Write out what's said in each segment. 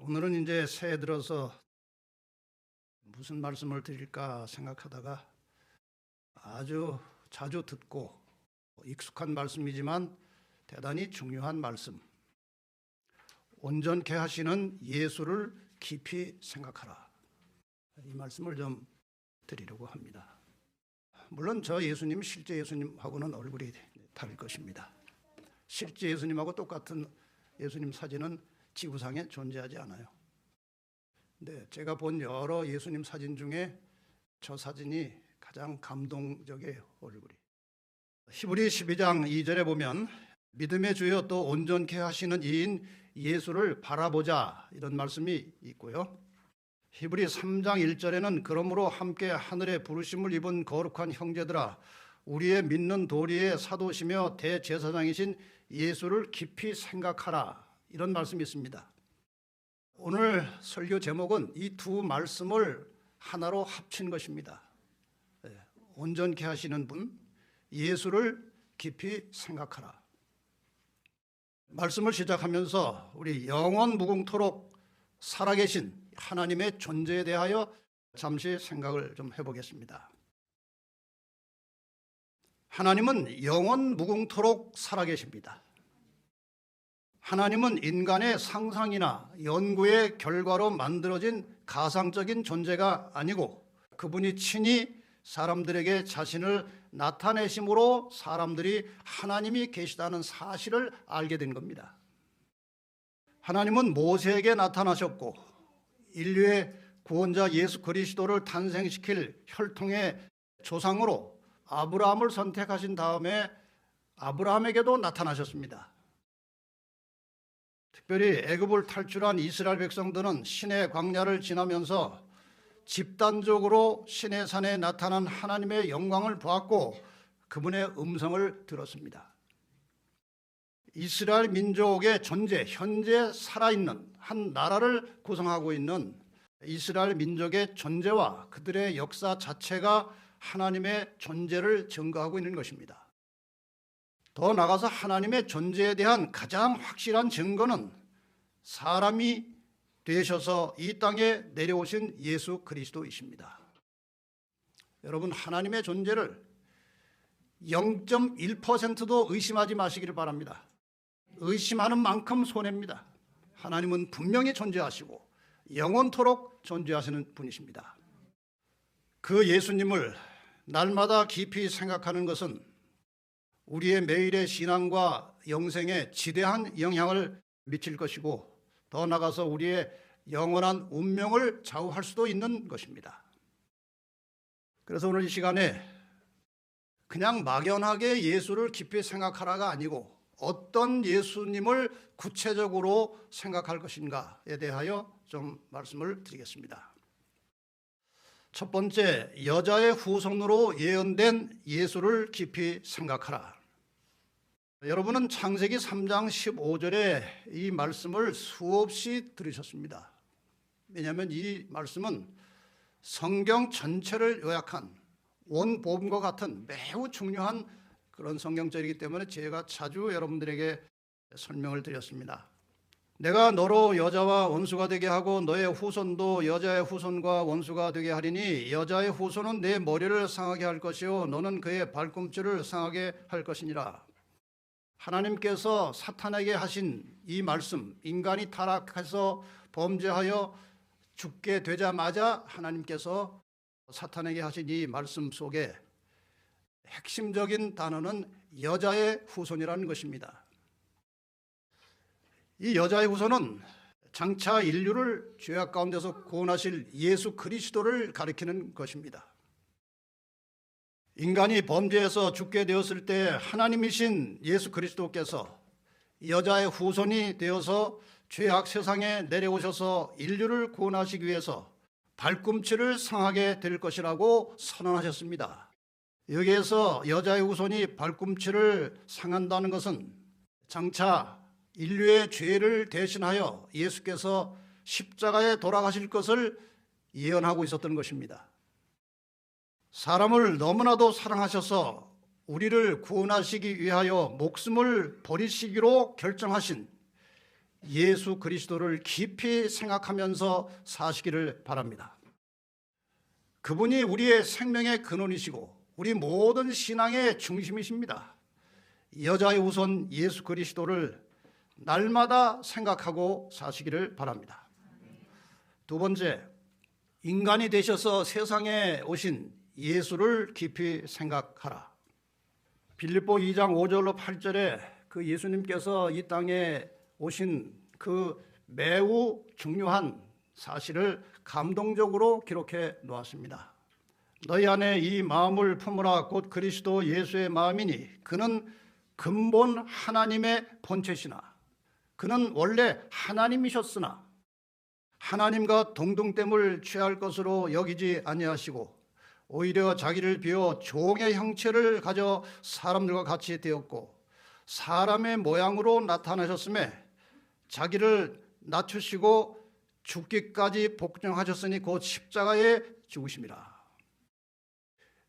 오늘은 이제 새해 들어서 무슨 말씀을 드릴까 생각하다가 아주 자주 듣고 익숙한 말씀이지만 대단히 중요한 말씀, 온전케 하시는 예수를 깊이 생각하라, 이 말씀을 좀 드리려고 합니다. 물론 저 예수님 실제 예수님하고는 얼굴이 다를 것입니다. 실제 예수님하고 똑같은 예수님 사진은 지구상에 존재하지 않아요. 근데 제가 본 여러 예수님 사진 중에 저 사진이 가장 감동적이에요, 얼굴이. 히브리 12장 2절에 보면 믿음의 주여 또 온전케 하시는 이인 예수를 바라보자, 이런 말씀이 있고요. 히브리 3장 1절에는 그러므로 함께 하늘의 부르심을 입은 거룩한 형제들아, 우리의 믿는 도리의 사도시며 대제사장이신 예수를 깊이 생각하라, 이런 말씀이 있습니다. 오늘 설교 제목은 이 두 말씀을 하나로 합친 것입니다. 온전케 하시는 분, 예수를 깊이 생각하라. 말씀을 시작하면서 우리 영원 무궁토록 살아계신 하나님의 존재에 대하여 잠시 생각을 좀 해보겠습니다. 하나님은 영원 무궁토록 살아계십니다. 하나님은 인간의 상상이나 연구의 결과로 만들어진 가상적인 존재가 아니고 그분이 친히 사람들에게 자신을 나타내심으로 사람들이 하나님이 계시다는 사실을 알게 된 겁니다. 하나님은 모세에게 나타나셨고 인류의 구원자 예수 그리스도를 탄생시킬 혈통의 조상으로 아브라함을 선택하신 다음에 아브라함에게도 나타나셨습니다. 특별히 애굽을 탈출한 이스라엘 백성들은 시내 광야를 지나면서 집단적으로 시내 산에 나타난 하나님의 영광을 보았고 그분의 음성을 들었습니다. 이스라엘 민족의 존재, 현재 살아있는 한 나라를 구성하고 있는 이스라엘 민족의 존재와 그들의 역사 자체가 하나님의 존재를 증거하고 있는 것입니다. 더 나아가서 하나님의 존재에 대한 가장 확실한 증거는 사람이 되셔서 이 땅에 내려오신 예수 그리스도이십니다. 여러분, 하나님의 존재를 0.1%도 의심하지 마시기를 바랍니다. 의심하는 만큼 손해입니다. 하나님은 분명히 존재하시고 영원토록 존재하시는 분이십니다. 그 예수님을 날마다 깊이 생각하는 것은 우리의 매일의 신앙과 영생에 지대한 영향을 미칠 것이고 더 나아가서 우리의 영원한 운명을 좌우할 수도 있는 것입니다. 그래서 오늘 이 시간에 그냥 막연하게 예수를 깊이 생각하라가 아니고 어떤 예수님을 구체적으로 생각할 것인가에 대하여 좀 말씀을 드리겠습니다. 첫 번째, 여자의 후손으로 예언된 예수를 깊이 생각하라. 여러분은 창세기 3장 15절에 이 말씀을 수없이 들으셨습니다. 왜냐하면 이 말씀은 성경 전체를 요약한 원복음과 같은 매우 중요한 그런 성경절이기 때문에 제가 자주 여러분들에게 설명을 드렸습니다. 내가 너로 여자와 원수가 되게 하고 너의 후손도 여자의 후손과 원수가 되게 하리니 여자의 후손은 내 머리를 상하게 할 것이요 너는 그의 발꿈치를 상하게 할 것이니라. 하나님께서 사탄에게 하신 이 말씀, 인간이 타락해서 범죄하여 죽게 되자마자 하나님께서 사탄에게 하신 이 말씀 속에 핵심적인 단어는 여자의 후손이라는 것입니다. 이 여자의 후손은 장차 인류를 죄악 가운데서 구원하실 예수 그리스도를 가리키는 것입니다. 인간이 범죄해서 죽게 되었을 때 하나님이신 예수 그리스도께서 여자의 후손이 되어서 죄악 세상에 내려오셔서 인류를 구원하시기 위해서 발꿈치를 상하게 될 것이라고 선언하셨습니다. 여기에서 여자의 후손이 발꿈치를 상한다는 것은 장차 인류의 죄를 대신하여 예수께서 십자가에 돌아가실 것을 예언하고 있었던 것입니다. 사람을 너무나도 사랑하셔서 우리를 구원하시기 위하여 목숨을 버리시기로 결정하신 예수 그리스도를 깊이 생각하면서 사시기를 바랍니다. 그분이 우리의 생명의 근원이시고 우리 모든 신앙의 중심이십니다. 여자의 우선 예수 그리스도를 날마다 생각하고 사시기를 바랍니다. 두 번째, 인간이 되셔서 세상에 오신 예수를 깊이 생각하라. 빌립보 2장 5절로 8절에 그 예수님께서 이 땅에 오신 그 매우 중요한 사실을 감동적으로 기록해 놓았습니다. 너희 안에 이 마음을 품으라. 곧 그리스도 예수의 마음이니 그는 근본 하나님의 본체시나 그는 원래 하나님이셨으나 하나님과 동등됨을 취할 것으로 여기지 아니하시고 오히려 자기를 비워 종의 형체를 가져 사람들과 같이 되었고 사람의 모양으로 나타나셨음에 자기를 낮추시고 죽기까지 복종하셨으니 곧 십자가에 죽으심이라.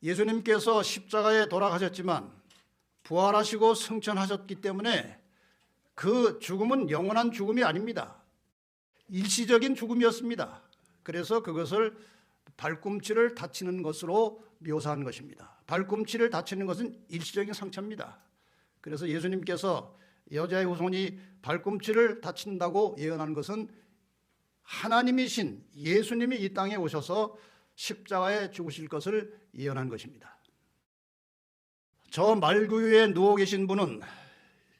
예수님께서 십자가에 돌아가셨지만 부활하시고 승천하셨기 때문에 그 죽음은 영원한 죽음이 아닙니다. 일시적인 죽음이었습니다. 그래서 그것을 발꿈치를 다치는 것으로 묘사한 것입니다. 발꿈치를 다치는 것은 일시적인 상처입니다. 그래서 예수님께서 여자의 후손이 발꿈치를 다친다고 예언한 것은 하나님이신 예수님이 이 땅에 오셔서 십자가에 죽으실 것을 예언한 것입니다. 저 말구 위에 누워 계신 분은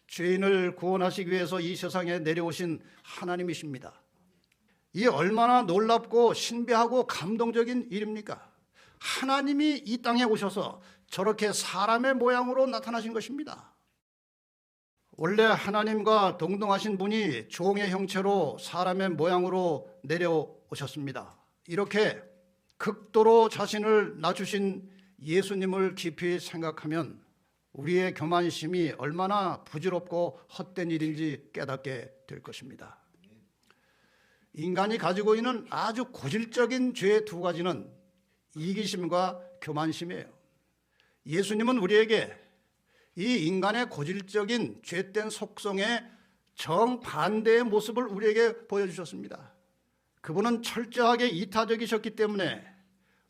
죄인을 구원하시기 위해서 이 세상에 내려오신 하나님이십니다. 이 얼마나 놀랍고 신비하고 감동적인 일입니까? 하나님이 이 땅에 오셔서 저렇게 사람의 모양으로 나타나신 것입니다. 원래 하나님과 동등하신 분이 종의 형체로 사람의 모양으로 내려오셨습니다. 이렇게 극도로 자신을 낮추신 예수님을 깊이 생각하면 우리의 교만심이 얼마나 부질없고 헛된 일인지 깨닫게 될 것입니다. 인간이 가지고 있는 아주 고질적인 죄 두 가지는 이기심과 교만심이에요. 예수님은 우리에게 이 인간의 고질적인 죄된 속성의 정반대의 모습을 우리에게 보여주셨습니다. 그분은 철저하게 이타적이셨기 때문에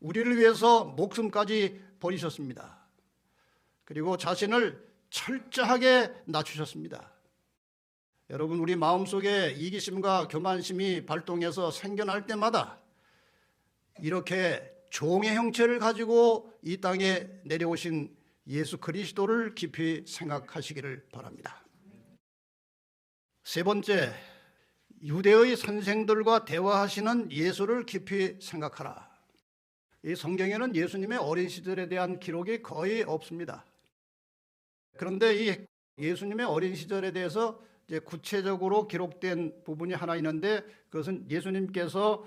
우리를 위해서 목숨까지 버리셨습니다. 그리고 자신을 철저하게 낮추셨습니다. 여러분, 우리 마음속에 이기심과 교만심이 발동해서 생겨날 때마다 이렇게 종의 형체를 가지고 이 땅에 내려오신 예수 그리스도를 깊이 생각하시기를 바랍니다. 세 번째, 유대의 선생들과 대화하시는 예수를 깊이 생각하라. 이 성경에는 예수님의 어린 시절에 대한 기록이 거의 없습니다. 그런데 이 예수님의 어린 시절에 대해서 이제 구체적으로 기록된 부분이 하나 있는데 그것은 예수님께서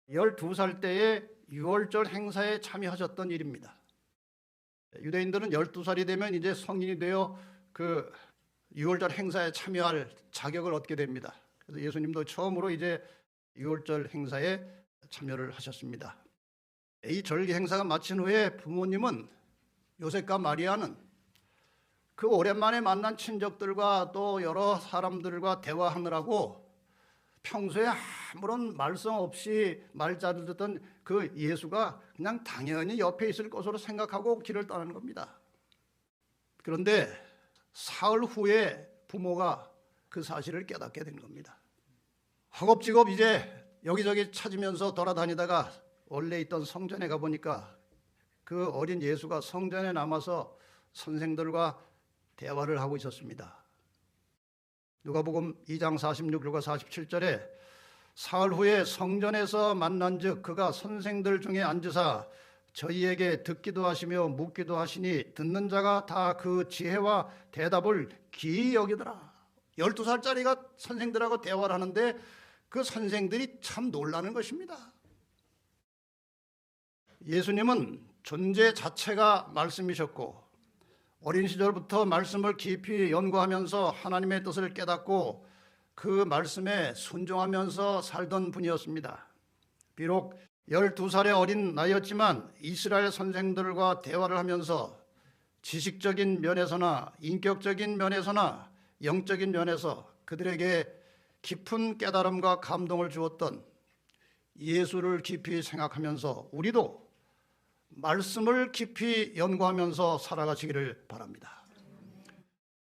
12살 때에 유월절 행사에 참여하셨던 일입니다. 유대인들은 12살이 되면 이제 성인이 되어 그 유월절 행사에 참여할 자격을 얻게 됩니다. 그래서 예수님도 처음으로 이제 유월절 행사에 참여를 하셨습니다. 이 절기 행사가 마친 후에 부모님은 요셉과 마리아는 그 오랜만에 만난 친척들과 또 여러 사람들과 대화하느라고 평소에 아무런 말썽 없이 말 잘 듣던 그 예수가 그냥 당연히 옆에 있을 것으로 생각하고 길을 떠나는 겁니다. 그런데 사흘 후에 부모가 그 사실을 깨닫게 된 겁니다. 허겁지겁 이제 여기저기 찾으면서 돌아다니다가 원래 있던 성전에 가보니까 그 어린 예수가 성전에 남아서 선생들과 대화를 하고 있었습니다. 누가복음 2장 46절과 47절에 사흘 후에 성전에서 만난즉 그가 선생들 중에 앉으사 저희에게 듣기도 하시며 묻기도 하시니 듣는 자가 다 그 지혜와 대답을 기이 여기더라. 12살짜리가 선생들하고 대화를 하는데 그 선생들이 참 놀라는 것입니다. 예수님은 존재 자체가 말씀이셨고 어린 시절부터 말씀을 깊이 연구하면서 하나님의 뜻을 깨닫고 그 말씀에 순종하면서 살던 분이었습니다. 비록 12살의 어린 나이였지만 이스라엘 선생들과 대화를 하면서 지식적인 면에서나 인격적인 면에서나 영적인 면에서 그들에게 깊은 깨달음과 감동을 주었던 예수를 깊이 생각하면서 우리도 말씀을 깊이 연구하면서 살아가시기를 바랍니다.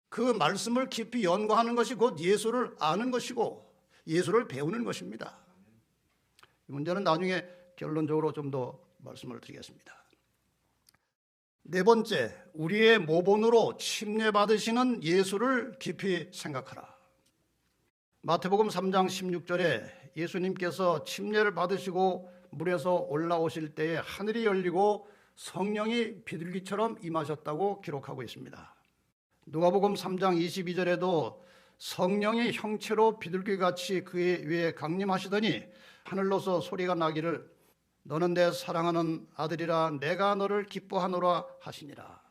그 말씀을 깊이 연구하는 것이 곧 예수를 아는 것이고 예수를 배우는 것입니다. 이 문제는 나중에 결론적으로 좀 더 말씀을 드리겠습니다. 네 번째, 우리의 모본으로 침례받으시는 예수를 깊이 생각하라. 마태복음 3장 16절에 예수님께서 침례를 받으시고 물에서 올라오실 때에 하늘이 열리고 성령이 비둘기처럼 임하셨다고 기록하고 있습니다. 누가복음 3장 22절에도 성령이 형체로 비둘기같이 그의 위에 강림하시더니 하늘로서 소리가 나기를 너는 내 사랑하는 아들이라 내가 너를 기뻐하노라 하시니라.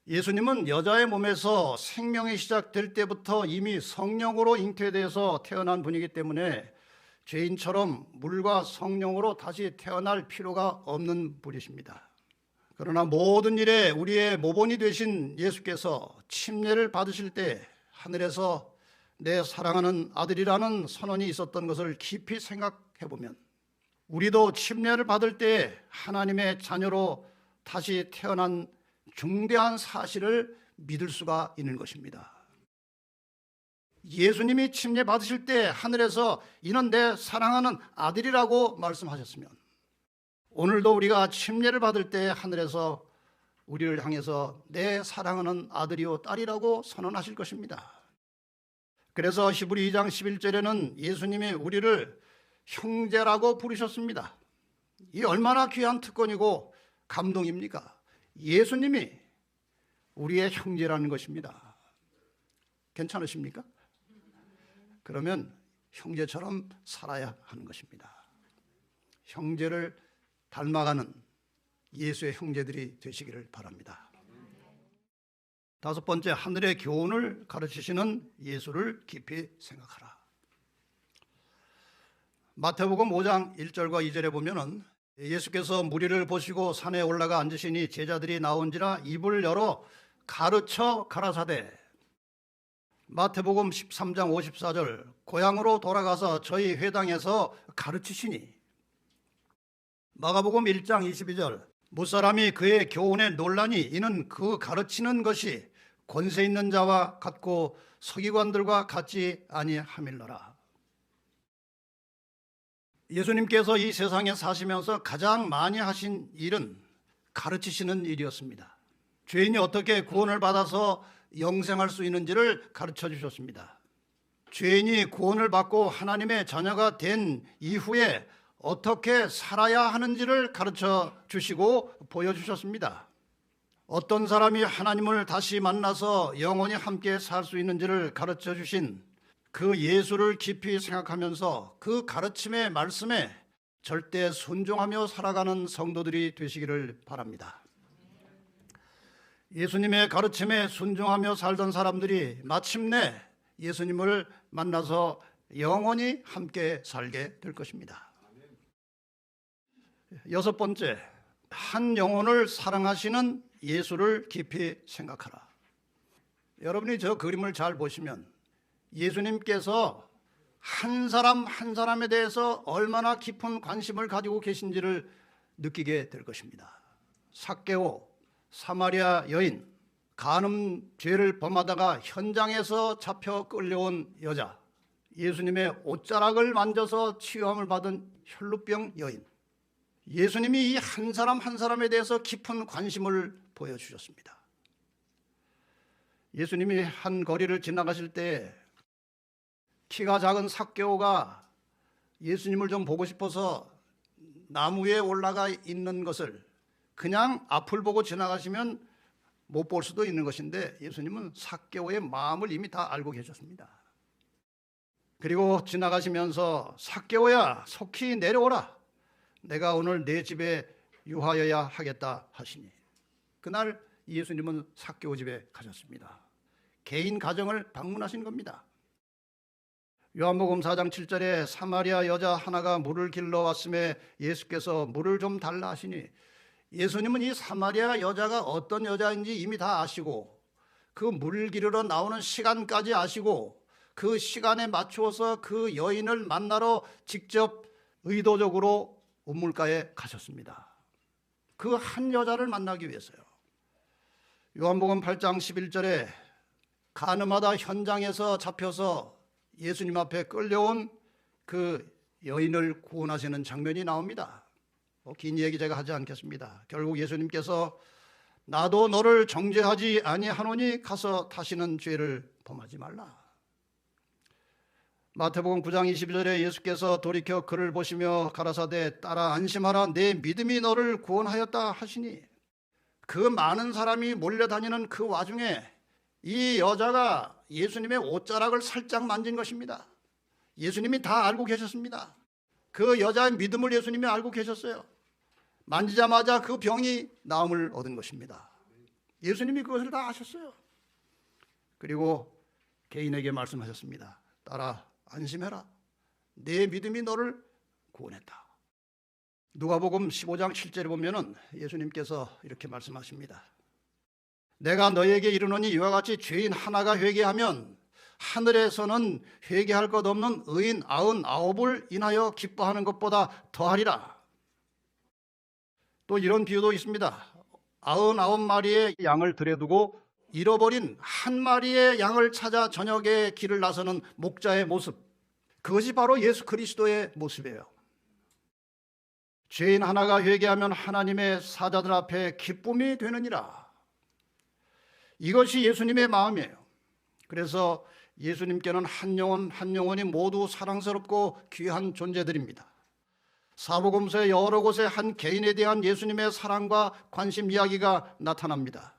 예수님은 여자의 몸에서 생명이 시작될 때부터 이미 성령으로 잉태돼서 태어난 분이기 때문에 죄인처럼 물과 성령으로 다시 태어날 필요가 없는 분이십니다. 그러나 모든 일에 우리의 모본이 되신 예수께서 침례를 받으실 때 하늘에서 내 사랑하는 아들이라는 선언이 있었던 것을 깊이 생각해 보면 우리도 침례를 받을 때 하나님의 자녀로 다시 태어난 중대한 사실을 믿을 수가 있는 것입니다. 예수님이 침례 받으실 때 하늘에서 이는 내 사랑하는 아들이라고 말씀하셨으면 오늘도 우리가 침례를 받을 때 하늘에서 우리를 향해서 내 사랑하는 아들이요 딸이라고 선언하실 것입니다. 그래서 히브리 2장 11절에는 예수님이 우리를 형제라고 부르셨습니다. 이 얼마나 귀한 특권이고 감동입니까? 예수님이 우리의 형제라는 것입니다. 괜찮으십니까? 그러면 형제처럼 살아야 하는 것입니다. 형제를 닮아가는 예수의 형제들이 되시기를 바랍니다. 다섯 번째, 하늘의 교훈을 가르치시는 예수를 깊이 생각하라. 마태복음 5장 1절과 2절에 보면은 예수께서 무리를 보시고 산에 올라가 앉으시니 제자들이 나온지라 입을 열어 가르쳐 가라사대. 마태복음 13장 54절 고향으로 돌아가서 저희 회당에서 가르치시니. 마가복음 1장 22절 무사람이 그의 교훈에 놀라니 이는 그 가르치는 것이 권세 있는 자와 같고 서기관들과 같지 아니함일러라. 예수님께서 이 세상에 사시면서 가장 많이 하신 일은 가르치시는 일이었습니다. 죄인이 어떻게 구원을 받아서 영생할 수 있는지를 가르쳐 주셨습니다. 죄인이 구원을 받고 하나님의 자녀가 된 이후에 어떻게 살아야 하는지를 가르쳐 주시고 보여주셨습니다. 어떤 사람이 하나님을 다시 만나서 영원히 함께 살 수 있는지를 가르쳐 주신 그 예수를 깊이 생각하면서 그 가르침의 말씀에 절대 순종하며 살아가는 성도들이 되시기를 바랍니다. 예수님의 가르침에 순종하며 살던 사람들이 마침내 예수님을 만나서 영원히 함께 살게 될 것입니다. 여섯 번째, 한 영혼을 사랑하시는 예수를 깊이 생각하라. 여러분이 저 그림을 잘 보시면 예수님께서 한 사람 한 사람에 대해서 얼마나 깊은 관심을 가지고 계신지를 느끼게 될 것입니다. 삭개오, 사마리아 여인, 간음 죄를 범하다가 현장에서 잡혀 끌려온 여자, 예수님의 옷자락을 만져서 치유함을 받은 혈루병 여인, 예수님이 이 한 사람 한 사람에 대해서 깊은 관심을 보여주셨습니다. 예수님이 한 거리를 지나가실 때 키가 작은 삭개오가 예수님을 좀 보고 싶어서 나무 위에 올라가 있는 것을 그냥 앞을 보고 지나가시면 못 볼 수도 있는 것인데 예수님은 삭개오의 마음을 이미 다 알고 계셨습니다. 그리고 지나가시면서 삭개오야 속히 내려오라. 내가 오늘 내 집에 유하여야 하겠다 하시니 그날 예수님은 삭개오 집에 가셨습니다. 개인 가정을 방문하신 겁니다. 요한복음 4장 7절에 사마리아 여자 하나가 물을 길러 왔음에 예수께서 물을 좀 달라 하시니 예수님은 이 사마리아 여자가 어떤 여자인지 이미 다 아시고 그 물 기르러 나오는 시간까지 아시고 그 시간에 맞추어서 그 여인을 만나러 직접 의도적으로 우물가에 가셨습니다. 그 한 여자를 만나기 위해서요. 요한복음 8장 11절에 가늠하다 현장에서 잡혀서 예수님 앞에 끌려온 그 여인을 구원하시는 장면이 나옵니다. 긴 얘기 제가 하지 않겠습니다. 결국 예수님께서 나도 너를 정죄하지 아니하노니 가서 다시는 죄를 범하지 말라. 마태복음 9장 22절에 예수께서 돌이켜 그를 보시며 가라사대 따라 안심하라 내 믿음이 너를 구원하였다 하시니, 그 많은 사람이 몰려다니는 그 와중에 이 여자가 예수님의 옷자락을 살짝 만진 것입니다. 예수님이 다 알고 계셨습니다. 그 여자의 믿음을 예수님이 알고 계셨어요. 만지자마자 그 병이 나음을 얻은 것입니다. 예수님이 그것을 다 아셨어요. 그리고 개인에게 말씀하셨습니다. 따라 안심해라. 내 믿음이 너를 구원했다. 누가복음 15장 7절에 보면은 예수님께서 이렇게 말씀하십니다. 내가 너에게 이르노니 이와 같이 죄인 하나가 회개하면 하늘에서는 회개할 것 없는 의인 99을 인하여 기뻐하는 것보다 더하리라. 또 이런 비유도 있습니다. 99마리의 양을 들여두고 잃어버린 한 마리의 양을 찾아 저녁에 길을 나서는 목자의 모습, 그것이 바로 예수 그리스도의 모습이에요. 죄인 하나가 회개하면 하나님의 사자들 앞에 기쁨이 되느니라. 이것이 예수님의 마음이에요. 그래서 예수님께는 한 영혼 한 영혼이 모두 사랑스럽고 귀한 존재들입니다. 사복음서의 여러 곳에 한 개인에 대한 예수님의 사랑과 관심 이야기가 나타납니다.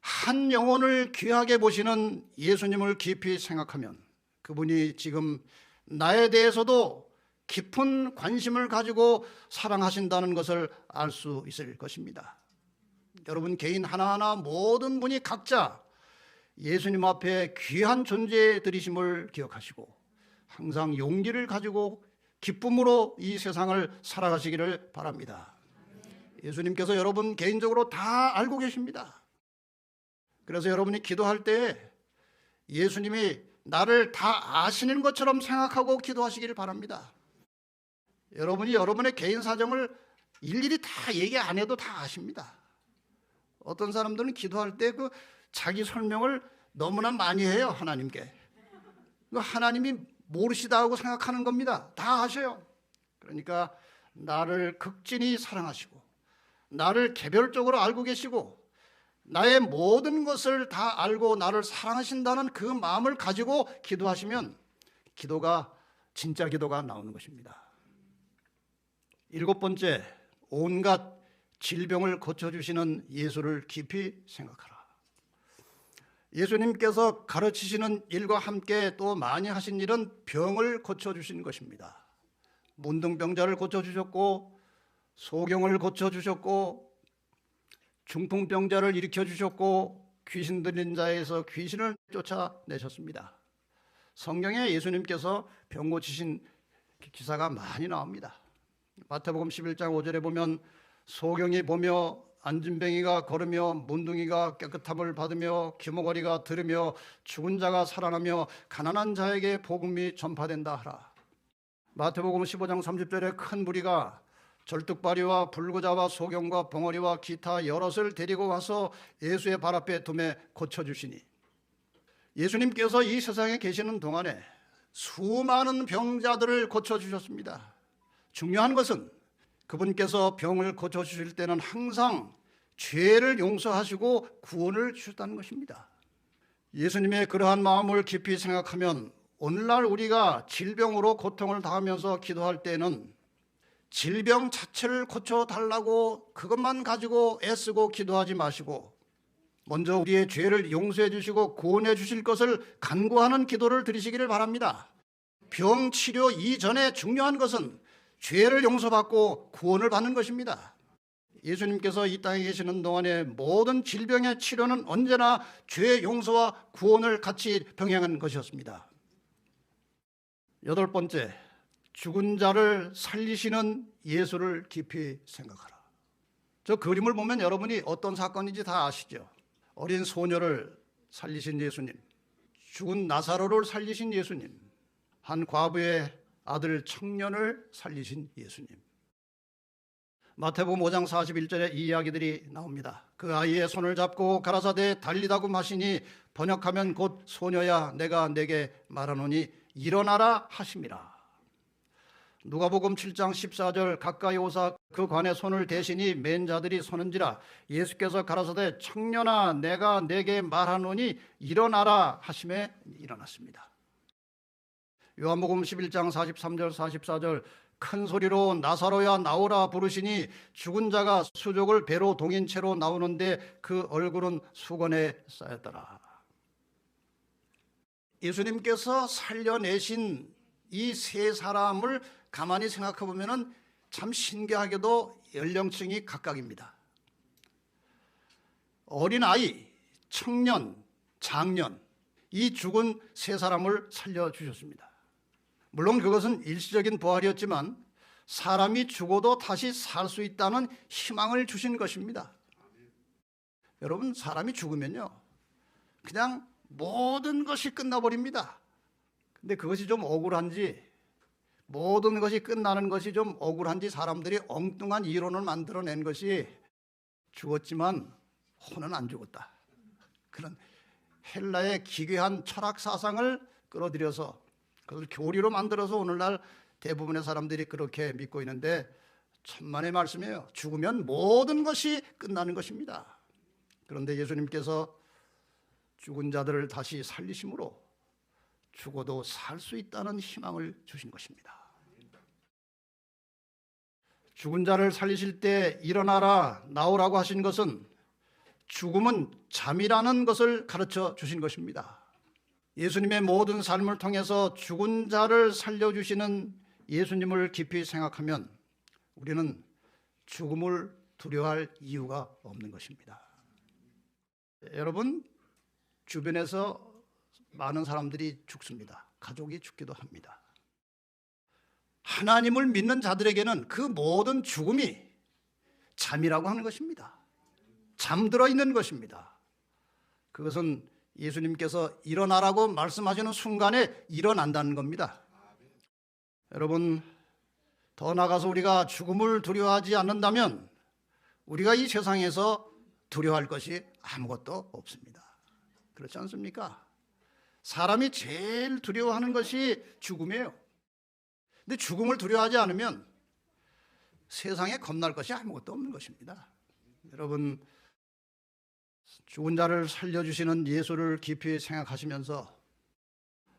한 영혼을 귀하게 보시는 예수님을 깊이 생각하면 그분이 지금 나에 대해서도 깊은 관심을 가지고 사랑하신다는 것을 알 수 있을 것입니다. 여러분 개인 하나하나 모든 분이 각자 예수님 앞에 귀한 존재들이심을 기억하시고 항상 용기를 가지고 기쁨으로 이 세상을 살아가시기를 바랍니다. 예수님께서 여러분 개인적으로 다 알고 계십니다. 그래서 여러분이 기도할 때 예수님이 나를 다 아시는 것처럼 생각하고 기도하시기를 바랍니다. 여러분이 여러분의 개인 사정을 일일이 다 얘기 안 해도 다 아십니다. 어떤 사람들은 기도할 때 그 자기 설명을 너무나 많이 해요. 하나님께. 하나님이 모르시다고 생각하는 겁니다. 다 아셔요. 그러니까 나를 극진히 사랑하시고 나를 개별적으로 알고 계시고 나의 모든 것을 다 알고 나를 사랑하신다는 그 마음을 가지고 기도하시면 기도가 진짜 기도가 나오는 것입니다. 7번째, 온갖 질병을 고쳐주시는 예수를 깊이 생각하라. 예수님께서 가르치시는 일과 함께 또 많이 하신 일은 병을 고쳐주신 것입니다. 문둥병자를 고쳐주셨고 소경을 고쳐주셨고 중풍병자를 일으켜주셨고 귀신 들린 자에서 귀신을 쫓아내셨습니다. 성경에 예수님께서 병 고치신 기사가 많이 나옵니다. 마태복음 11장 5절에 보면 소경이 보며 안진뱅이가 걸으며 문둥이가 깨끗함을 받으며 귀머거리가 들으며 죽은 자가 살아나며 가난한 자에게 복음이 전파된다 하라. 마태복음 15장 30절에 큰 무리가 절뚝발이와 불구자와 소경과 벙어리와 기타 여럿을 데리고 와서 예수의 발 앞에 두매 고쳐주시니, 예수님께서 이 세상에 계시는 동안에 수많은 병자들을 고쳐주셨습니다. 중요한 것은 그분께서 병을 고쳐주실 때는 항상 죄를 용서하시고 구원을 주셨다는 것입니다. 예수님의 그러한 마음을 깊이 생각하면 오늘날 우리가 질병으로 고통을 당하면서 기도할 때는 질병 자체를 고쳐달라고 그것만 가지고 애쓰고 기도하지 마시고 먼저 우리의 죄를 용서해 주시고 구원해 주실 것을 간구하는 기도를 드리시기를 바랍니다. 병 치료 이전에 중요한 것은 죄를 용서받고 구원을 받는 것입니다. 예수님께서 이 땅에 계시는 동안에 모든 질병의 치료는 언제나 죄 용서와 구원을 같이 병행한 것이었습니다. 8번째, 죽은 자를 살리시는 예수를 깊이 생각하라. 저 그림을 보면 여러분이 어떤 사건인지 다 아시죠? 어린 소녀를 살리신 예수님, 죽은 나사로를 살리신 예수님, 한 과부의 아들 청년을 살리신 예수님. 마태복음 5장 41절에 이 이야기들이 나옵니다. 그 아이의 손을 잡고 가라사대 달리다고 하시니 번역하면 곧 소녀야 내가 내게 말하노니 일어나라 하심이라. 누가복음 7장 14절 가까이 오사 그 관에 손을 대시니 맨 자들이 서는지라. 예수께서 가라사대 청년아 내가 내게 말하노니 일어나라 하심에 일어났습니다. 요한복음 11장 43절 44절 큰 소리로 나사로야 나오라 부르시니 죽은 자가 수족을 배로 동인 채로 나오는데 그 얼굴은 수건에 쌓였더라. 예수님께서 살려내신 이 세 사람을 가만히 생각해 보면 참 신기하게도 연령층이 각각입니다. 어린아이, 청년, 장년, 이 죽은 세 사람을 살려주셨습니다. 물론 그것은 일시적인 부활이었지만 사람이 죽어도 다시 살 수 있다는 희망을 주신 것입니다. 여러분, 사람이 죽으면요 그냥 모든 것이 끝나버립니다. 근데 그것이 좀 억울한지, 모든 것이 끝나는 것이 좀 억울한지 사람들이 엉뚱한 이론을 만들어낸 것이 죽었지만 혼은 안 죽었다, 그런 헬라의 기괴한 철학 사상을 끌어들여서 그걸 교리로 만들어서 오늘날 대부분의 사람들이 그렇게 믿고 있는데 천만의 말씀이에요. 죽으면 모든 것이 끝나는 것입니다. 그런데 예수님께서 죽은 자들을 다시 살리심으로 죽어도 살 수 있다는 희망을 주신 것입니다. 죽은 자를 살리실 때 일어나라 나오라고 하신 것은 죽음은 잠이라는 것을 가르쳐 주신 것입니다. 예수님의 모든 삶을 통해서 죽은 자를 살려주시는 예수님을 깊이 생각하면 우리는 죽음을 두려워할 이유가 없는 것입니다. 여러분, 주변에서 많은 사람들이 죽습니다. 가족이 죽기도 합니다. 하나님을 믿는 자들에게는 그 모든 죽음이 잠이라고 하는 것입니다. 잠들어 있는 것입니다. 그것은 예수님께서 일어나라고 말씀하시는 순간에 일어난다는 겁니다. 여러분, 더 나아가서 우리가 죽음을 두려워하지 않는다면 우리가 이 세상에서 두려워할 것이 아무것도 없습니다. 그렇지 않습니까? 사람이 제일 두려워하는 것이 죽음이에요. 근데 죽음을 두려워하지 않으면 세상에 겁날 것이 아무것도 없는 것입니다. 여러분, 죽은 자를 살려주시는 예수를 깊이 생각하시면서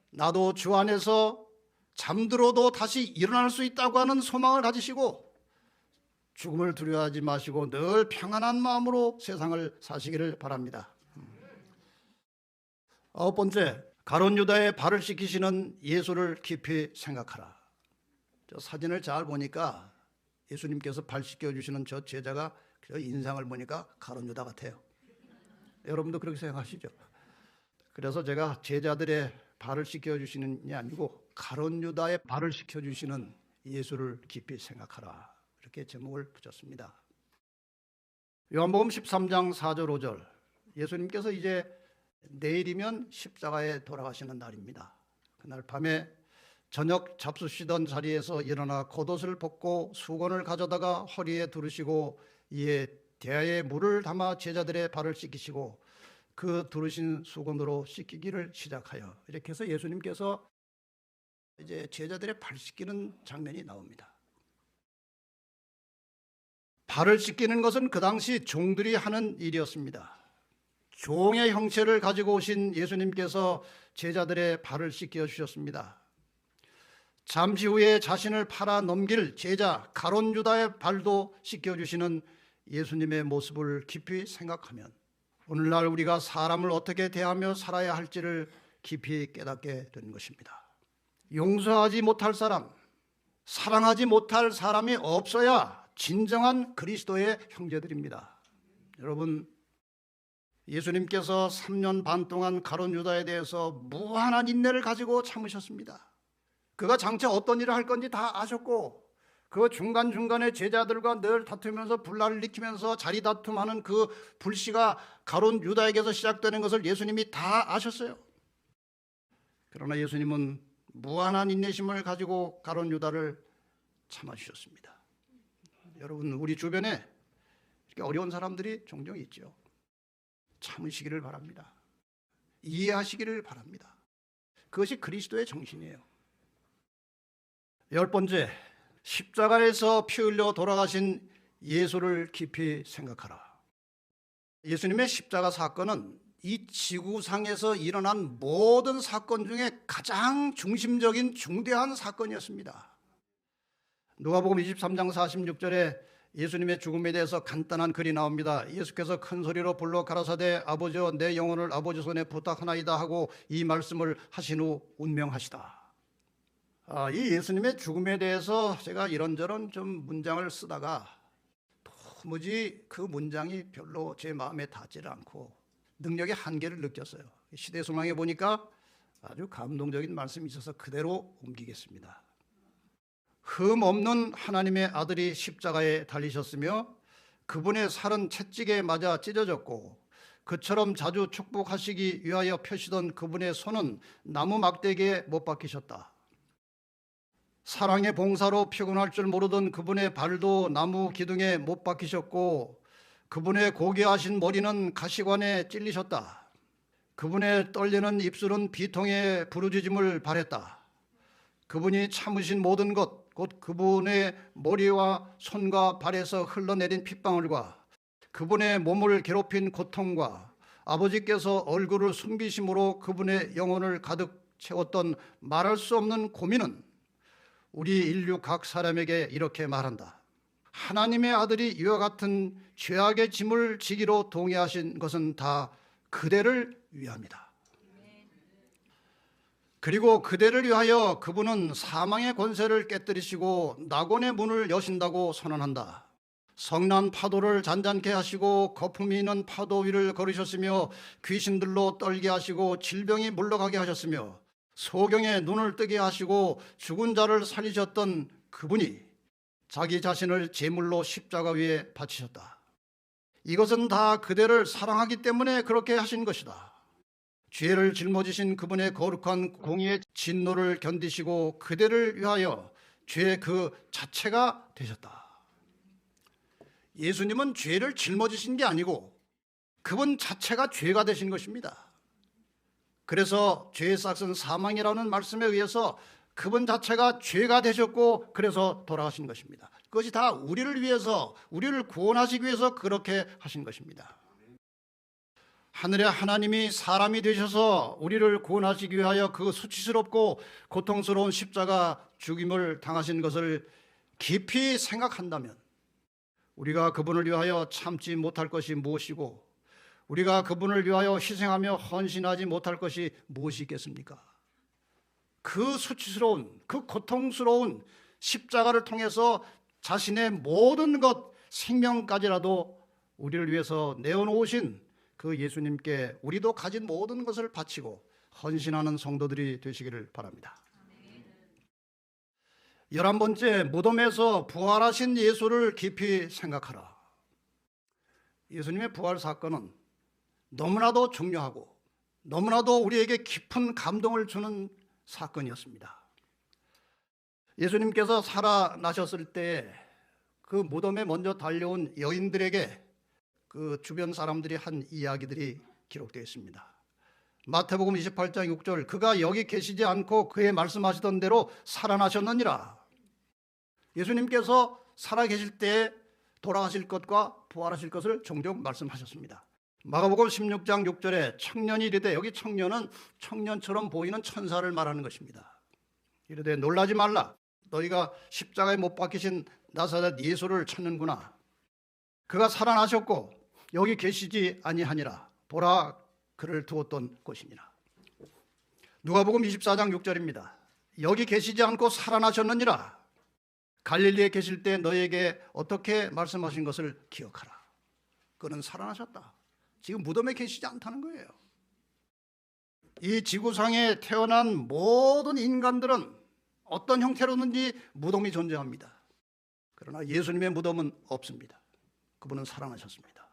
나도 주 안에서 잠들어도 다시 일어날 수 있다고 하는 소망을 가지시고 죽음을 두려워하지 마시고 늘 평안한 마음으로 세상을 사시기를 바랍니다. 9번째, 가룟 유다의 발을 씻기시는 예수를 깊이 생각하라. 저 사진을 잘 보니까 예수님께서 발 씻겨주시는 저 제자가 저 인상을 보니까 가룟 유다 같아요. 여러분도 그렇게 생각하시죠? 그래서 제가 제자들의 발을 씻겨주시는 게 아니고 가룟 유다의 발을 씻겨주시는 예수를 깊이 생각하라, 이렇게 제목을 붙였습니다. 요한복음 13장 4절 5절, 예수님께서 이제 내일이면 십자가에 돌아가시는 날입니다. 그날 밤에 저녁 잡수시던 자리에서 일어나 겉옷을 벗고 수건을 가져다가 허리에 두르시고 이에 대야에 물을 담아 제자들의 발을 씻기시고 그 두르신 수건으로 씻기기를 시작하여, 이렇게 해서 예수님께서 이제 제자들의 발 씻기는 장면이 나옵니다. 발을 씻기는 것은 그 당시 종들이 하는 일이었습니다. 종의 형체를 가지고 오신 예수님께서 제자들의 발을 씻겨 주셨습니다. 잠시 후에 자신을 팔아 넘길 제자 가룟 유다의 발도 씻겨 주시는 예수님의 모습을 깊이 생각하면 오늘날 우리가 사람을 어떻게 대하며 살아야 할지를 깊이 깨닫게 된 것입니다. 용서하지 못할 사람, 사랑하지 못할 사람이 없어야 진정한 그리스도의 형제들입니다. 여러분, 예수님께서 3년 반 동안 가룟 유다에 대해서 무한한 인내를 가지고 참으셨습니다. 그가 장차 어떤 일을 할 건지 다 아셨고 그 중간중간에 제자들과 늘 다투면서 분란을 일으키면서 자리 다툼하는 그 불씨가 가룟 유다에게서 시작되는 것을 예수님이 다 아셨어요. 그러나 예수님은 무한한 인내심을 가지고 가룟 유다를 참아주셨습니다. 여러분, 우리 주변에 이렇게 어려운 사람들이 종종 있죠. 참으시기를 바랍니다. 이해하시기를 바랍니다. 그것이 그리스도의 정신이에요. 10번째, 십자가에서 피 흘려 돌아가신 예수를 깊이 생각하라. 예수님의 십자가 사건은 이 지구상에서 일어난 모든 사건 중에 가장 중심적인 중대한 사건이었습니다. 누가복음 23장 46절에 예수님의 죽음에 대해서 간단한 글이 나옵니다. 예수께서 큰 소리로 불러 가라사대 아버지여 내 영혼을 아버지 손에 부탁하나이다 하고 이 말씀을 하신 후 운명하시다. 이 예수님의 죽음에 대해서 제가 이런저런 좀 문장을 쓰다가 도무지 그 문장이 별로 제 마음에 닿지를 않고 능력의 한계를 느꼈어요. 시대소망에 보니까 아주 감동적인 말씀이 있어서 그대로 옮기겠습니다. 흠 없는 하나님의 아들이 십자가에 달리셨으며 그분의 살은 채찍에 맞아 찢어졌고 그처럼 자주 축복하시기 위하여 펴시던 그분의 손은 나무 막대기에 못 박히셨다. 사랑의 봉사로 피곤할 줄 모르던 그분의 발도 나무 기둥에 못 박히셨고 그분의 고귀하신 머리는 가시관에 찔리셨다. 그분의 떨리는 입술은 비통의 부르짖음을 발했다. 그분이 참으신 모든 것, 곧 그분의 머리와 손과 발에서 흘러내린 핏방울과 그분의 몸을 괴롭힌 고통과 아버지께서 얼굴을 숨기심으로 그분의 영혼을 가득 채웠던 말할 수 없는 고민은 우리 인류 각 사람에게 이렇게 말한다. 하나님의 아들이 이와 같은 죄악의 짐을 지기로 동의하신 것은 다 그대를 위함이다. 그리고 그대를 위하여 그분은 사망의 권세를 깨뜨리시고 낙원의 문을 여신다고 선언한다. 성난 파도를 잔잔케 하시고 거품이 있는 파도 위를 걸으셨으며 귀신들로 떨게 하시고 질병이 물러가게 하셨으며 소경의 눈을 뜨게 하시고 죽은 자를 살리셨던 그분이 자기 자신을 제물로 십자가 위에 바치셨다. 이것은 다 그대를 사랑하기 때문에 그렇게 하신 것이다. 죄를 짊어지신 그분의 거룩한 공의의 진노를 견디시고 그대를 위하여 죄 그 자체가 되셨다. 예수님은 죄를 짊어지신 게 아니고 그분 자체가 죄가 되신 것입니다. 그래서 죄의 싹은 사망이라는 말씀에 의해서 그분 자체가 죄가 되셨고 그래서 돌아가신 것입니다. 그것이 다 우리를 위해서, 우리를 구원하시기 위해서 그렇게 하신 것입니다. 하늘의 하나님이 사람이 되셔서 우리를 구원하시기 위하여 그 수치스럽고 고통스러운 십자가 죽임을 당하신 것을 깊이 생각한다면 우리가 그분을 위하여 참지 못할 것이 무엇이고 우리가 그분을 위하여 희생하며 헌신하지 못할 것이 무엇이 있겠습니까? 그 수치스러운, 그 고통스러운 십자가를 통해서 자신의 모든 것, 생명까지라도 우리를 위해서 내어놓으신 그 예수님께 우리도 가진 모든 것을 바치고 헌신하는 성도들이 되시기를 바랍니다. 11번째, 무덤에서 부활하신 예수를 깊이 생각하라. 예수님의 부활 사건은 너무나도 중요하고 너무나도 우리에게 깊은 감동을 주는 사건이었습니다. 예수님께서 살아나셨을 때 그 무덤에 먼저 달려온 여인들에게 그 주변 사람들이 한 이야기들이 기록되어 있습니다. 마태복음 28장 6절, 그가 여기 계시지 않고 그의 말씀하시던 대로 살아나셨느니라. 예수님께서 살아계실 때 돌아가실 것과 부활하실 것을 종종 말씀하셨습니다. 마가복음 16장 6절에 청년이 이르되, 여기 청년은 청년처럼 보이는 천사를 말하는 것입니다. 이르되 놀라지 말라. 너희가 십자가에 못 박히신 나사렛 예수를 찾는구나. 그가 살아나셨고 여기 계시지 아니하니라. 보라, 그를 두었던 곳이니라. 누가복음 24장 6절입니다. 여기 계시지 않고 살아나셨느니라. 갈릴리에 계실 때 너에게 어떻게 말씀하신 것을 기억하라. 그는 살아나셨다. 지금 무덤에 계시지 않다는 거예요. 이 지구상에 태어난 모든 인간들은 어떤 형태로든지 무덤이 존재합니다. 그러나 예수님의 무덤은 없습니다. 그분은 살아나셨습니다.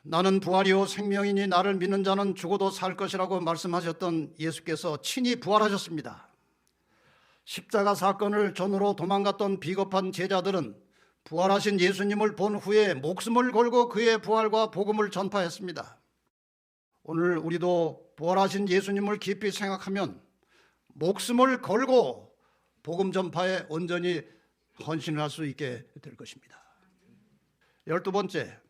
나는 부활이요 생명이니 나를 믿는 자는 죽어도 살 것이라고 말씀하셨던 예수께서 친히 부활하셨습니다. 십자가 사건을 전후로 도망갔던 비겁한 제자들은 부활하신 예수님을 본 후에 목숨을 걸고 그의 부활과 복음을 전파했습니다. 오늘 우리도 부활하신 예수님을 깊이 생각하면 목숨을 걸고 복음 전파에 온전히 헌신을 할 수 있게 될 것입니다. 12번째,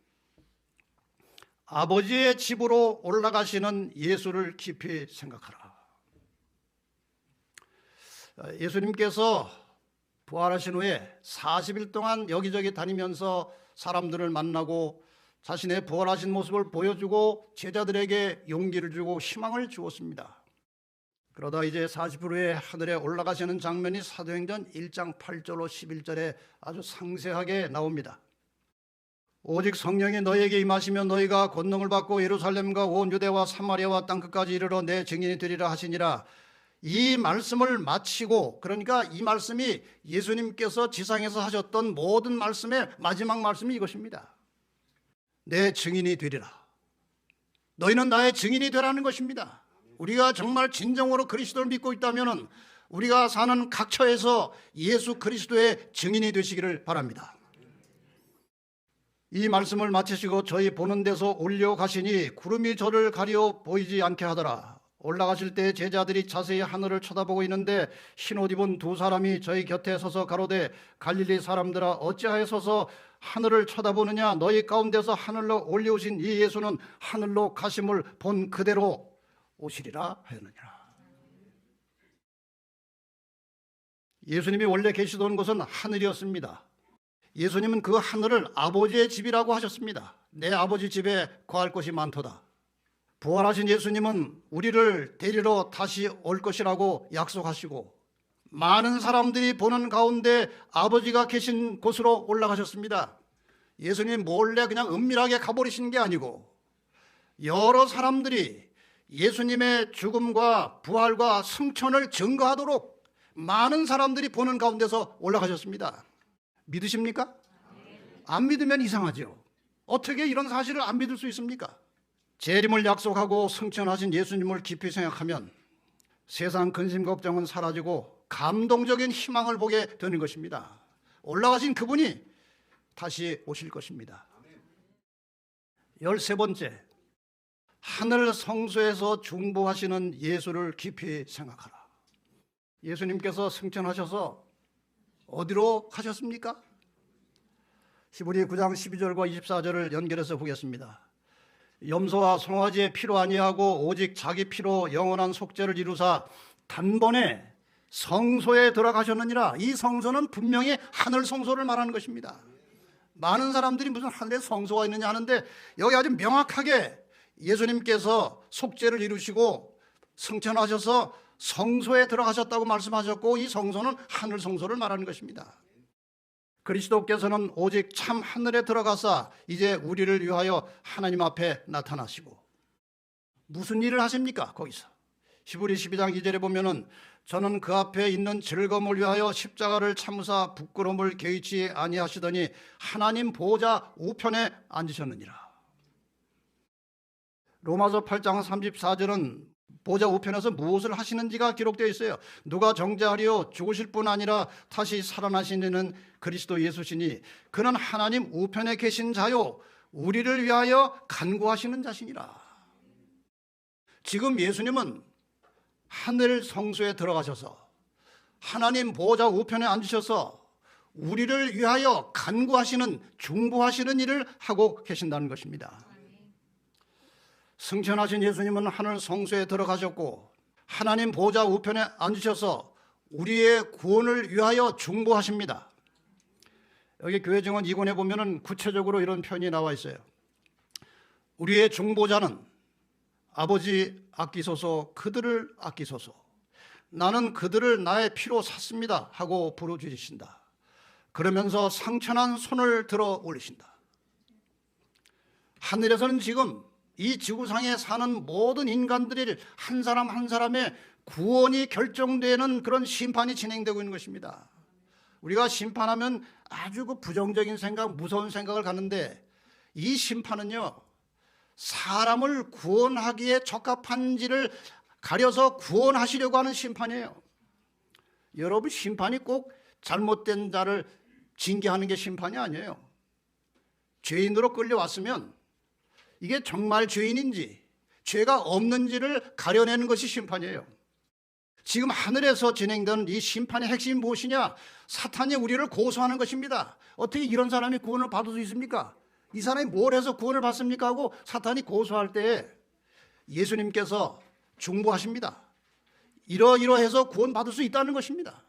아버지의 집으로 올라가시는 예수를 깊이 생각하라. 예수님께서 부활하신 후에 40일 동안 여기저기 다니면서 사람들을 만나고 자신의 부활하신 모습을 보여주고 제자들에게 용기를 주고 희망을 주었습니다. 그러다 이제 40일 후에 하늘에 올라가시는 장면이 사도행전 1장 8절로 11절에 아주 상세하게 나옵니다. 오직 성령이 너희에게 임하시면 너희가 권능을 받고 예루살렘과 온 유대와 사마리아와 땅끝까지 이르러 내 증인이 되리라 하시니라. 이 말씀을 마치고, 그러니까 이 말씀이 예수님께서 지상에서 하셨던 모든 말씀의 마지막 말씀이 이것입니다. 내 증인이 되리라. 너희는 나의 증인이 되라는 것입니다. 우리가 정말 진정으로 그리스도를 믿고 있다면 우리가 사는 각 처에서 예수 그리스도의 증인이 되시기를 바랍니다. 이 말씀을 마치시고 저희 보는 데서 올려가시니 구름이 저를 가려 보이지 않게 하더라. 올라가실 때 제자들이 자세히 하늘을 쳐다보고 있는데 흰옷 입은 두 사람이 저희 곁에 서서 가로되 갈릴리 사람들아 어찌하여 서서 하늘을 쳐다보느냐. 너희 가운데서 하늘로 올려오신 이 예수는 하늘로 가심을 본 그대로 오시리라 하였느니라. 예수님이 원래 계시던 곳은 하늘이었습니다. 예수님은 그 하늘을 아버지의 집이라고 하셨습니다. 내 아버지 집에 거할 곳이 많도다. 부활하신 예수님은 우리를 데리러 다시 올 것이라고 약속하시고 많은 사람들이 보는 가운데 아버지가 계신 곳으로 올라가셨습니다. 예수님 몰래 그냥 은밀하게 가버리신 게 아니고 여러 사람들이 예수님의 죽음과 부활과 승천을 증거하도록 많은 사람들이 보는 가운데서 올라가셨습니다. 믿으십니까? 안 믿으면 이상하죠. 어떻게 이런 사실을 안 믿을 수 있습니까? 재림을 약속하고 승천하신 예수님을 깊이 생각하면 세상 근심 걱정은 사라지고 감동적인 희망을 보게 되는 것입니다. 올라가신 그분이 다시 오실 것입니다. 13번째, 하늘 성소에서 중보하시는 예수를 깊이 생각하라. 예수님께서 승천하셔서 어디로 가셨습니까? 히브리 9장 12절과 24절을 연결해서 보겠습니다. 염소와 송아지의 피로 아니하고 오직 자기 피로 영원한 속죄를 이루사 단번에 성소에 들어가셨느니라. 이 성소는 분명히 하늘 성소를 말하는 것입니다. 많은 사람들이 무슨 하늘에 성소가 있느냐 하는데 여기 아주 명확하게 예수님께서 속죄를 이루시고 승천하셔서 성소에 들어가셨다고 말씀하셨고 이 성소는 하늘 성소를 말하는 것입니다. 그리스도께서는 오직 참 하늘에 들어가사 이제 우리를 위하여 하나님 앞에 나타나시고 무슨 일을 하십니까? 거기서 히브리 12장 2절에 보면은 저는 그 앞에 있는 즐거움을 위하여 십자가를 참으사 부끄러움을 개의치 아니하시더니 하나님 보좌 우편에 앉으셨느니라. 로마서 8장 34절은 보좌 우편에서 무엇을 하시는지가 기록되어 있어요. 누가 정죄하리요? 죽으실 뿐 아니라 다시 살아나시는 그리스도 예수시니 그는 하나님 우편에 계신 자요 우리를 위하여 간구하시는 자시니라. 지금 예수님은 하늘 성소에 들어가셔서 하나님 보좌 우편에 앉으셔서 우리를 위하여 간구하시는 중보하시는 일을 하고 계신다는 것입니다. 승천하신 예수님은 하늘 성소에 들어가셨고 하나님 보좌 우편에 앉으셔서 우리의 구원을 위하여 중보하십니다. 여기 교회 증언 2권에 보면은 구체적으로 이런 표현이 나와 있어요. 우리의 중보자는 아버지 아끼소서 그들을 아끼소서 나는 그들을 나의 피로 샀습니다 하고 부르짖으신다. 그러면서 상천한 손을 들어 올리신다. 하늘에서는 지금 이 지구상에 사는 모든 인간들이 한 사람 한 사람의 구원이 결정되는 그런 심판이 진행되고 있는 것입니다. 우리가 심판하면 아주 그 부정적인 생각, 무서운 생각을 갖는데 이 심판은요 사람을 구원하기에 적합한지를 가려서 구원하시려고 하는 심판이에요. 여러분, 심판이 꼭 잘못된 자를 징계하는 게 심판이 아니에요. 죄인으로 끌려왔으면 이게 정말 죄인인지 죄가 없는지를 가려내는 것이 심판이에요. 지금 하늘에서 진행되는 이 심판의 핵심이 무엇이냐? 사탄이 우리를 고소하는 것입니다. 어떻게 이런 사람이 구원을 받을 수 있습니까? 이 사람이 뭘 해서 구원을 받습니까? 하고 사탄이 고소할 때 예수님께서 중보하십니다. 이러이러해서 구원받을 수 있다는 것입니다.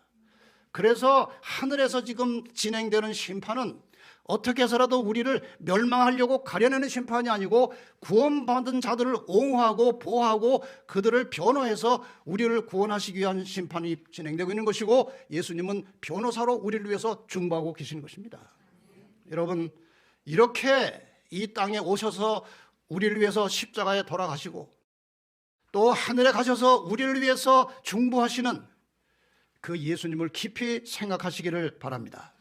그래서 하늘에서 지금 진행되는 심판은 어떻게 해서라도 우리를 멸망하려고 가려내는 심판이 아니고 구원받은 자들을 옹호하고 보호하고 그들을 변호해서 우리를 구원하시기 위한 심판이 진행되고 있는 것이고, 예수님은 변호사로 우리를 위해서 중보하고 계시는 것입니다. 여러분, 이렇게 이 땅에 오셔서 우리를 위해서 십자가에 돌아가시고 또 하늘에 가셔서 우리를 위해서 중보하시는 그 예수님을 깊이 생각하시기를 바랍니다.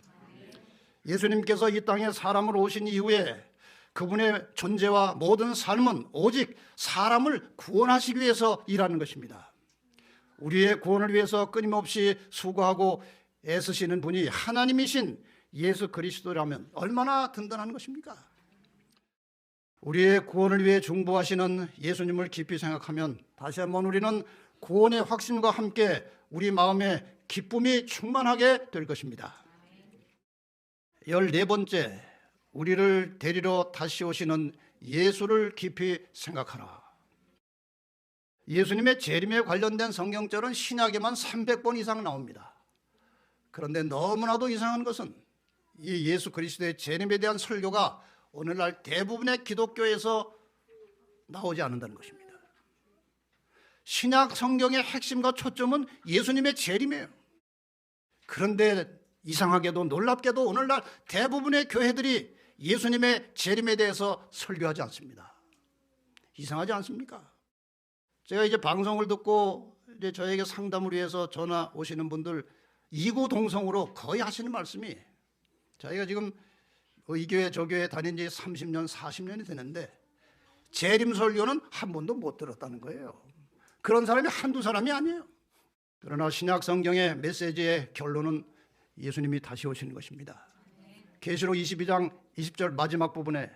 예수님께서 이 땅에 사람으로 오신 이후에 그분의 존재와 모든 삶은 오직 사람을 구원하시기 위해서 일하는 것입니다. 우리의 구원을 위해서 끊임없이 수고하고 애쓰시는 분이 하나님이신 예수 그리스도라면 얼마나 든든한 것입니까? 우리의 구원을 위해 중보하시는 예수님을 깊이 생각하면 다시 한번 우리는 구원의 확신과 함께 우리 마음에 기쁨이 충만하게 될 것입니다. 14번째, 우리를 데리러 다시 오시는 예수를 깊이 생각하라. 예수님의 재림에 관련된 성경절은 신약에만 300번 이상 나옵니다. 그런데 너무나도 이상한 것은 이 예수 그리스도의 재림에 대한 설교가 오늘날 대부분의 기독교에서 나오지 않는다는 것입니다. 신약 성경의 핵심과 초점은 예수님의 재림이에요. 그런데 이상하게도 놀랍게도 오늘날 대부분의 교회들이 예수님의 재림에 대해서 설교하지 않습니다. 이상하지 않습니까? 제가 이제 방송을 듣고 이제 저에게 상담을 위해서 전화 오시는 분들 이구동성으로 거의 하시는 말씀이, 저희가 지금 이 교회 저 교회 다닌 지 30년 40년이 되는데 재림 설교는 한 번도 못 들었다는 거예요. 그런 사람이 한두 사람이 아니에요. 그러나 신약 성경의 메시지의 결론은 예수님이 다시 오시는 것입니다. 계시록 22장 20절 마지막 부분에,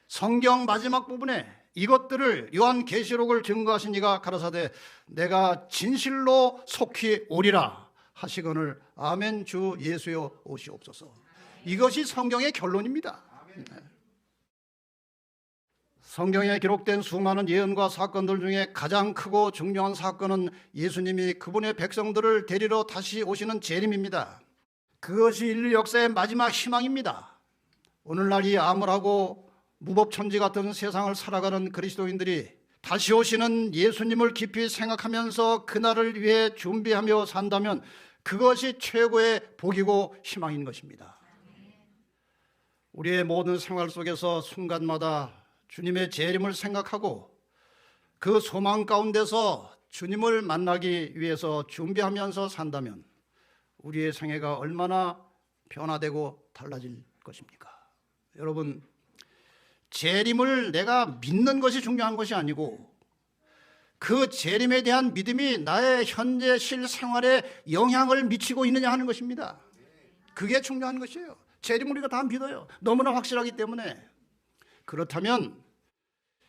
성경 마지막 부분에 이것들을 요한계시록을 증거하신 이가 가라사대 내가 진실로 속히 오리라 하시거늘 아멘 주 예수여 오시옵소서. 이것이 성경의 결론입니다. 성경에 기록된 수많은 예언과 사건들 중에 가장 크고 중요한 사건은 예수님이 그분의 백성들을 데리러 다시 오시는 재림입니다. 그것이 인류 역사의 마지막 희망입니다. 오늘날 이 암울하고 무법천지 같은 세상을 살아가는 그리스도인들이 다시 오시는 예수님을 깊이 생각하면서 그날을 위해 준비하며 산다면 그것이 최고의 복이고 희망인 것입니다. 우리의 모든 생활 속에서 순간마다 주님의 재림을 생각하고 그 소망 가운데서 주님을 만나기 위해서 준비하면서 산다면 우리의 생애가 얼마나 변화되고 달라질 것입니까? 여러분, 재림을 내가 믿는 것이 중요한 것이 아니고 그 재림에 대한 믿음이 나의 현재 실생활에 영향을 미치고 있느냐 하는 것입니다. 그게 중요한 것이에요. 재림을 우리가 다 믿어요. 너무나 확실하기 때문에. 그렇다면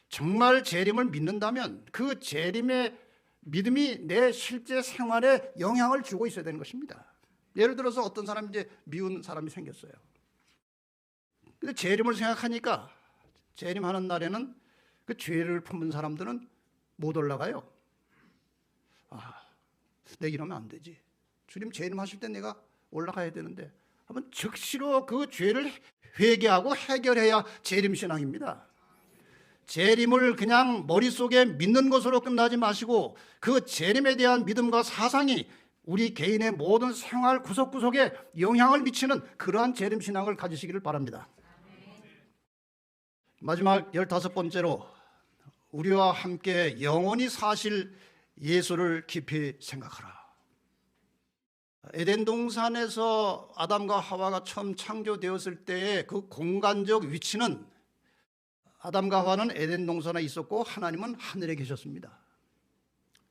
정말 재림을 믿는다면 그 재림의 믿음이 내 실제 생활에 영향을 주고 있어야 되는 것입니다. 예를 들어서 어떤 사람이 이제 미운 사람이 생겼어요. 근데 재림을 생각하니까 재림하는 날에는 그 죄를 품은 사람들은 못 올라가요. 내가 이러면 안 되지. 주님 재림하실 때 내가 올라가야 되는데 하면 즉시로 그 죄를 회개하고 해결해야 재림신앙입니다. 재림을 그냥 머릿속에 믿는 것으로 끝나지 마시고 그 재림에 대한 믿음과 사상이 우리 개인의 모든 생활 구석구석에 영향을 미치는 그러한 재림신앙을 가지시기를 바랍니다. 마지막 15번째로 우리와 함께 영원히 사실 예수를 깊이 생각하라. 에덴 동산에서 아담과 하와가 처음 창조되었을 때의 그 공간적 위치는 아담과 하와는 에덴 동산에 있었고 하나님은 하늘에 계셨습니다.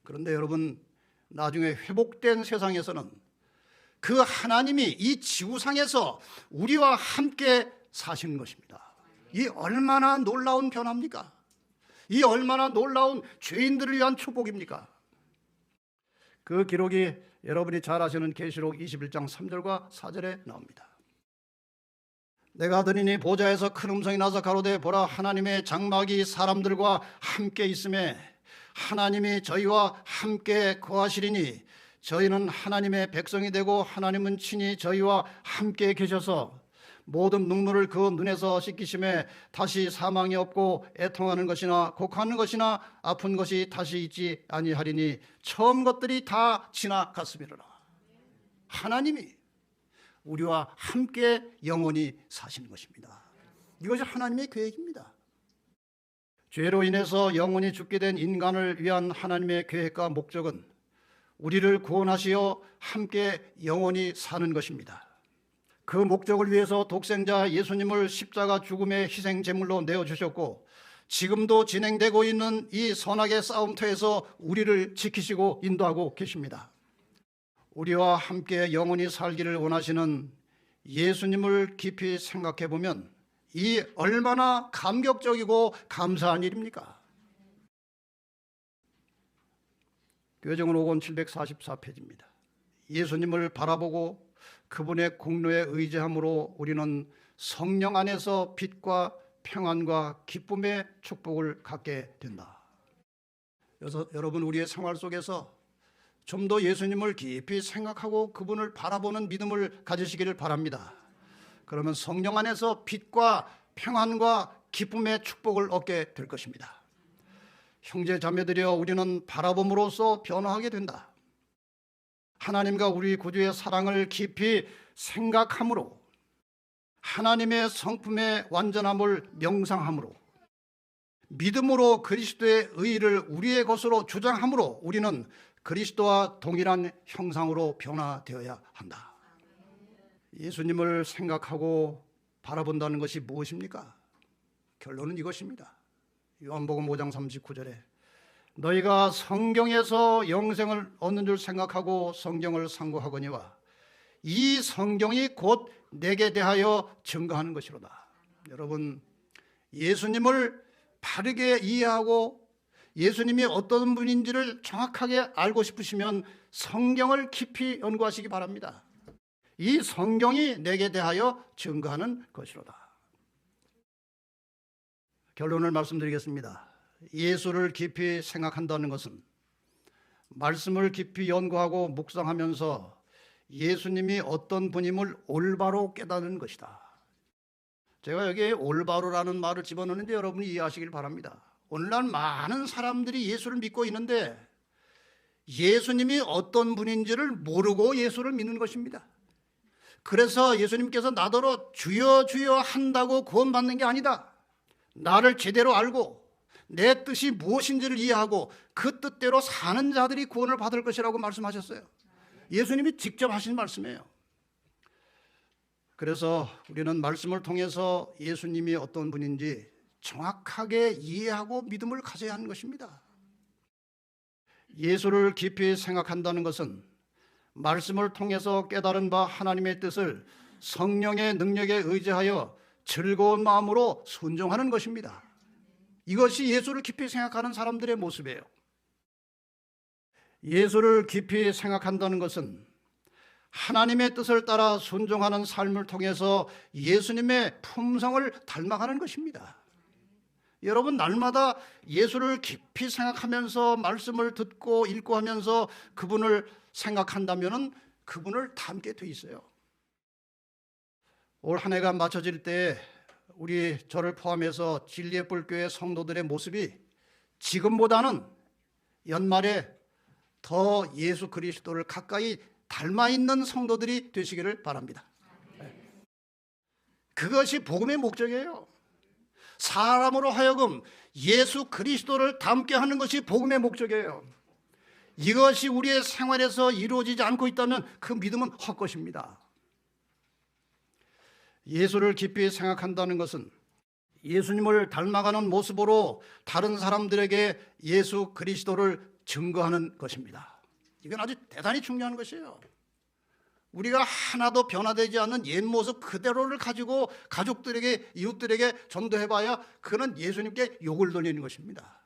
그런데 여러분, 나중에 회복된 세상에서는 그 하나님이 이 지구상에서 우리와 함께 사시는 것입니다. 이 얼마나 놀라운 변화입니까? 이 얼마나 놀라운 죄인들을 위한 축복입니까? 그 기록이 여러분이 잘 아시는 계시록 21장 3절과 4절에 나옵니다. 내가 들으니 보좌에서 큰 음성이 나서 가로되 보라, 하나님의 장막이 사람들과 함께 있음에 하나님이 저희와 함께 거하시리니 저희는 하나님의 백성이 되고 하나님은 친히 저희와 함께 계셔서 모든 눈물을 그 눈에서 씻기심에 다시 사망이 없고 애통하는 것이나 곡하는 것이나 아픈 것이 다시 있지 아니하리니 처음 것들이 다 지나갔음이로라. 하나님이 우리와 함께 영원히 사시는 것입니다. 이것이 하나님의 계획입니다. 죄로 인해서 영원히 죽게 된 인간을 위한 하나님의 계획과 목적은 우리를 구원하시어 함께 영원히 사는 것입니다. 그 목적을 위해서 독생자 예수님을 십자가 죽음의 희생 제물로 내어주셨고 지금도 진행되고 있는 이 선악의 싸움터에서 우리를 지키시고 인도하고 계십니다. 우리와 함께 영원히 살기를 원하시는 예수님을 깊이 생각해 보면 이 얼마나 감격적이고 감사한 일입니까? 교정은 5권 744페이지입니다. 예수님을 바라보고 그분의 공로에 의지함으로 우리는 성령 안에서 빛과 평안과 기쁨의 축복을 갖게 된다. 그래서 여러분, 우리의 생활 속에서 좀 더 예수님을 깊이 생각하고 그분을 바라보는 믿음을 가지시기를 바랍니다. 그러면 성령 안에서 빛과 평안과 기쁨의 축복을 얻게 될 것입니다. 형제 자매들이여, 우리는 바라봄으로써 변화하게 된다. 하나님과 우리 구주의 사랑을 깊이 생각함으로, 하나님의 성품의 완전함을 명상함으로, 믿음으로 그리스도의 의의를 우리의 것으로 주장함으로 우리는 그리스도와 동일한 형상으로 변화되어야 한다. 예수님을 생각하고 바라본다는 것이 무엇입니까? 결론은 이것입니다. 요한복음 5장 39절에 너희가 성경에서 영생을 얻는 줄 생각하고 성경을 상고하거니와 이 성경이 곧 내게 대하여 증거하는 것이로다. 여러분, 예수님을 바르게 이해하고 예수님이 어떤 분인지를 정확하게 알고 싶으시면 성경을 깊이 연구하시기 바랍니다. 이 성경이 내게 대하여 증거하는 것이로다. 결론을 말씀드리겠습니다. 예수를 깊이 생각한다는 것은 말씀을 깊이 연구하고 묵상하면서 예수님이 어떤 분임을 올바로 깨닫는 것이다. 제가 여기에 올바로라는 말을 집어넣는데 여러분이 이해하시길 바랍니다. 오늘날 많은 사람들이 예수를 믿고 있는데 예수님이 어떤 분인지를 모르고 예수를 믿는 것입니다. 그래서 예수님께서 나더러 주여 주여 한다고 구원받는 게 아니다. 나를 제대로 알고 내 뜻이 무엇인지를 이해하고 그 뜻대로 사는 자들이 구원을 받을 것이라고 말씀하셨어요. 예수님이 직접 하신 말씀이에요. 그래서 우리는 말씀을 통해서 예수님이 어떤 분인지 정확하게 이해하고 믿음을 가져야 하는 것입니다. 예수를 깊이 생각한다는 것은 말씀을 통해서 깨달은 바 하나님의 뜻을 성령의 능력에 의지하여 즐거운 마음으로 순종하는 것입니다. 이것이 예수를 깊이 생각하는 사람들의 모습이에요. 예수를 깊이 생각한다는 것은 하나님의 뜻을 따라 순종하는 삶을 통해서 예수님의 품성을 닮아가는 것입니다. 여러분, 날마다 예수를 깊이 생각하면서 말씀을 듣고 읽고 하면서 그분을 생각한다면 그분을 닮게 돼 있어요. 올 한 해가 맞춰질 때 우리 저를 포함해서 진리의 뿔교회 성도들의 모습이 지금보다는 연말에 더 예수 그리스도를 가까이 닮아 있는 성도들이 되시기를 바랍니다. 그것이 복음의 목적이에요. 사람으로 하여금 예수 그리스도를 닮게 하는 것이 복음의 목적이에요. 이것이 우리의 생활에서 이루어지지 않고 있다면 그 믿음은 헛것입니다. 예수를 깊이 생각한다는 것은 예수님을 닮아가는 모습으로 다른 사람들에게 예수 그리스도를 증거하는 것입니다. 이건 아주 대단히 중요한 것이에요. 우리가 하나도 변화되지 않는 옛 모습 그대로를 가지고 가족들에게, 이웃들에게 전도해봐야 그는 예수님께 욕을 돌리는 것입니다.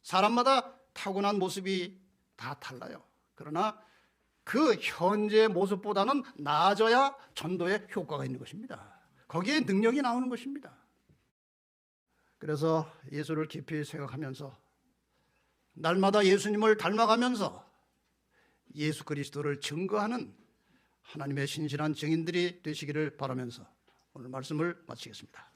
사람마다 타고난 모습이 다 달라요. 그러나 그 현재 모습보다는 나아져야 전도에 효과가 있는 것입니다. 거기에 능력이 나오는 것입니다. 그래서 예수를 깊이 생각하면서 날마다 예수님을 닮아가면서 예수 그리스도를 증거하는 하나님의 신실한 증인들이 되시기를 바라면서 오늘 말씀을 마치겠습니다.